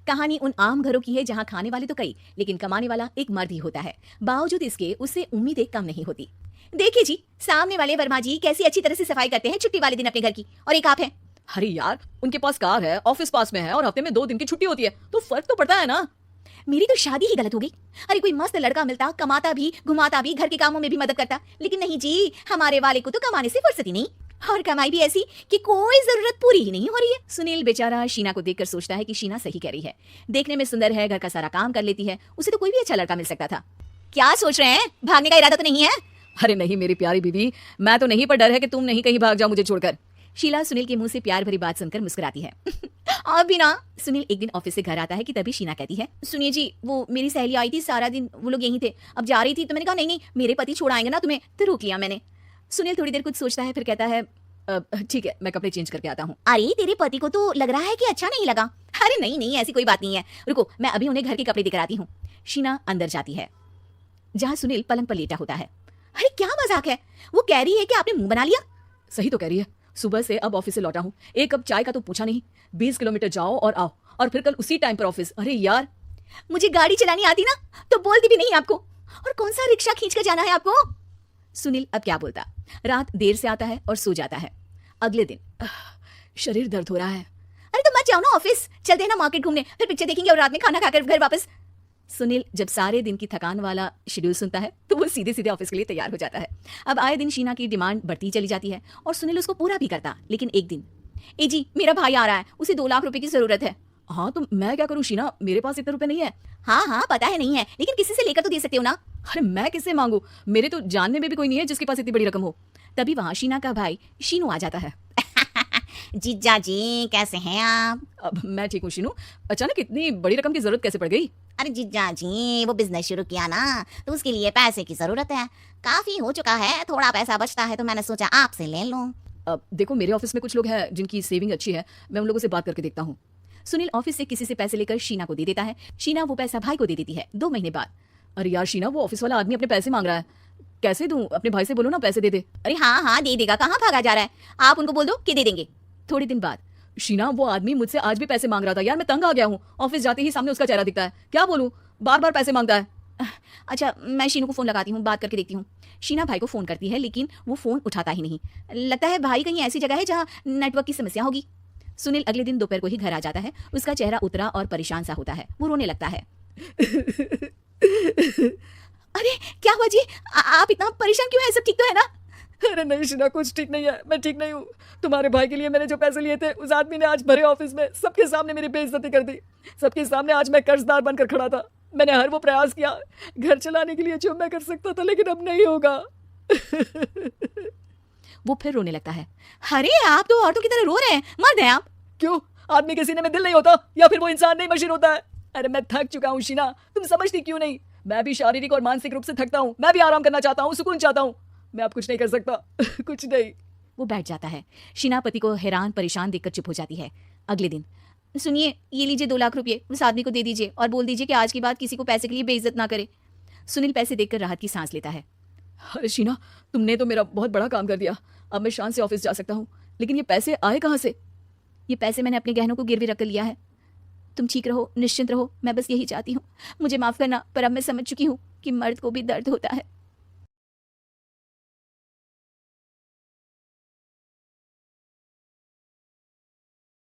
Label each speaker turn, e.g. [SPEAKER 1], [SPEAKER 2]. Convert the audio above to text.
[SPEAKER 1] कहानी उन आम घरों की है जहां खाने वाले तो कई, लेकिन कमाने वाला एक मर्द ही होता है। बावजूद इसके उससे उम्मीदें कम नहीं होती। देखिए जी, सामने वाले वर्मा जी कैसी अच्छी तरह से सफाई करते हैं छुट्टी वाले दिन अपने घर की, और एक आप हैं।
[SPEAKER 2] अरे यार, उनके पास कार है, ऑफिस पास में है और हफ्ते में 2 दिन की छुट्टी होती है, तो फर्क तो पड़ता है ना।
[SPEAKER 1] मेरी तो शादी ही गलत हो गई। अरे कोई मस्त लड़का मिलता, कमाता भी, घुमाता भी, घर के कामों में भी मदद करता, लेकिन नहीं जी, हमारे वाले को तो कमाने से फुर्सत ही नहीं, और कमाई भी ऐसी कि कोई जरूरत पूरी ही नहीं हो रही है। सुनील बेचारा शीना को देखकर सोचता है कि शीना सही कह रही है। देखने में सुंदर है, घर का सारा काम कर लेती है, उसे तो कोई भी अच्छा लड़का मिल सकता था। क्या सोच रहे हैं? भागने का इरादा तो नहीं है?
[SPEAKER 2] अरे नहीं मेरी प्यारी बीबी, मैं तो नहीं, पर डर है कि तुम नहीं कहीं भाग जाओ मुझे छोड़कर।
[SPEAKER 1] शीला सुनील के मुंह से प्यार भरी बात सुनकर मुस्कुराती है। अभी ना। सुनील एक दिन ऑफिस से घर आता है कि तभी शीना कहती है, सुनिए जी, वो मेरी सहेली आई थी, सारा दिन वो लोग यहीं थे, अब जा रही थी तो मैंने कहा नहीं नहीं, मेरे पति छोड़ आएंगे ना तुम्हें, तो रोक लिया मैंने। सुनील थोड़ी देर कुछ सोचता है, फिर कहता है,
[SPEAKER 2] ठीक है, मैं कपड़े चेंज करके आता हूँ।
[SPEAKER 1] अरे तेरे पति को तो लग रहा है कि अच्छा नहीं लगा। अरे नहीं नहीं, ऐसी कोई बात नहीं है, रुको मैं अभी उन्हें घर के कपड़े दिखा आती हूँ। शीना अंदर जाती है जहाँ सुनील पलंग पर लेटा होता है। अरे क्या मजाक है, वो कह रही है कि आपने मुंह बना लिया।
[SPEAKER 2] सही तो कह रही है, सुबह से अब ऑफिस से लौटा हूँ, एक कप चाय का तो पूछा नहीं, 20 किलोमीटर जाओ और आओ, और फिर कल उसी टाइम पर ऑफिस। अरे यार,
[SPEAKER 1] मुझे गाड़ी चलानी आती ना तो बोलती भी नहीं आपको, और कौन सा रिक्शा खींच कर जाना है आपको। सुनील अब क्या बोलता। रात देर से आता है और सो जाता है। अगले दिन
[SPEAKER 2] शरीर दर्द हो रहा है।
[SPEAKER 1] अरे तो मत जाओ ना ऑफिस, चलते हैं ना मार्केट घूमने, फिर पिक्चर देखेंगे और रात में खाना खाकर घर वापस। सुनील जब सारे दिन की थकान वाला शेड्यूल सुनता है तो वो सीधे सीधे ऑफिस के लिए तैयार हो जाता है। अब आए दिन शीना की डिमांड बढ़ती चली जाती है और सुनील उसको पूरा भी करता, लेकिन एक दिन, ए जी मेरा भाई आ रहा है, उसे 2 लाख रुपए की जरूरत है।
[SPEAKER 2] हाँ तो मैं क्या करूँ शीना, मेरे पास इतने रुपए नहीं है।
[SPEAKER 1] हाँ हाँ पता है नहीं है, लेकिन किसी से लेकर तो दे सकते हो ना।
[SPEAKER 2] अरे मैं किससे मांगू, मेरे तो जानने में भी कोई नहीं है जिसके पास इतनी बड़ी रकम हो।
[SPEAKER 1] तभी वहां शीना का भाई शीनू आ जाता है। जीजा जी कैसे हैं आप?
[SPEAKER 2] अब मैं ठीक हूँ शीनू, अचानक इतनी बड़ी रकम की जरूरत कैसे पड़ गई?
[SPEAKER 1] अरे जीजा जी, वो बिजनेस शुरू किया ना, तो उसके लिए पैसे की जरूरत है, काफी हो चुका है, थोड़ा पैसा बचता है तो मैंने सोचा आपसे ले लूं।
[SPEAKER 2] अब देखो मेरे ऑफिस में कुछ लोग हैं जिनकी सेविंग अच्छी है, मैं उन लोगों से बात करके देखता हूँ।
[SPEAKER 1] सुनील ऑफिस से किसी से पैसे लेकर शीना को दे देता है। शीना वो पैसा भाई को दे देती है 2 महीने बाद।
[SPEAKER 2] अरे यार शीना, वो ऑफिस वाला आदमी अपने पैसे मांग रहा है, कैसे दूं? अपने भाई से बोलो ना पैसे दे दे।
[SPEAKER 1] अरे हाँ हाँ दे देगा, कहाँ भागा जा रहा है, आप उनको बोल दो कि दे देंगे। थोड़े दिन बाद,
[SPEAKER 2] शीना वो आदमी मुझसे आज भी पैसे मांग रहा था यार, मैं तंग आ गया हूँ, ऑफिस जाते ही सामने उसका चेहरा दिखता है, क्या बोलूं, बार बार पैसे मांगता है।
[SPEAKER 1] अच्छा मैं शीनू को फोन लगाती हूँ, बात करके देखती हूँ। शीना भाई को फोन करती है, लेकिन वो फोन उठाता ही नहीं। लगता है भाई कहीं ऐसी जगह है जहाँ नेटवर्क की समस्या होगी। सुनील अगले दिन दोपहर को ही घर आ जाता है। उसका चेहरा उतरा और परेशान सा होता है, वो रोने लगता है। अरे क्या हुआ जी, आप इतना परेशान क्यों है, सब ठीक तो है ना?
[SPEAKER 2] अरे नहीं शीना, कुछ ठीक नहीं है, मैं ठीक नहीं हूँ। तुम्हारे भाई के लिए मैंने जो पैसे लिए थे, उस आदमी ने आज भरे ऑफिस में सबके सामने मेरी बेइज्जती कर दी। सबके सामने आज मैं कर्जदार बनकर खड़ा था। मैंने हर वो प्रयास किया घर चलाने के लिए जो मैं कर सकता था, लेकिन अब नहीं होगा।
[SPEAKER 1] वो फिर रोने लगता है। अरे आप तो औरतों की तरह रो रहे हैं, मर्द हैं आप।
[SPEAKER 2] क्यों, आदमी के सीने में दिल नहीं होता, या फिर वो इंसान नहीं मशीन होता है? अरे मैं थक चुका हूँ शीना, तुम समझती क्यों नहीं? मैं भी शारीरिक और मानसिक रूप से थकता हूँ, मैं भी आराम करना चाहता हूँ, सुकून चाहता हूँ। मैं अब कुछ नहीं कर सकता। कुछ नहीं।
[SPEAKER 1] वो बैठ जाता है। शीना पति को हैरान परेशान देखकर चुप हो जाती है। अगले दिन, सुनिए ये लीजिए 2 लाख रुपए, उस आदमी को दे दीजिए और बोल दीजिए कि आज के बाद किसी को पैसे के लिए बेइज्जत ना करे। सुनील पैसे देखकर राहत की सांस लेता है।
[SPEAKER 2] अरे शीना, तुमने तो मेरा बहुत बड़ा काम कर दिया, अब मैं शान से ऑफिस जा सकता हूँ, लेकिन ये पैसे आए कहाँ से?
[SPEAKER 1] ये पैसे मैंने अपने गहनों को गिरवी रख कर लिया है। तुम ठीक रहो, निश्चिंत रहो, मैं बस यही चाहती हूँ। मुझे माफ करना, पर अब मैं समझ चुकी हूँ कि मर्द को भी दर्द होता है।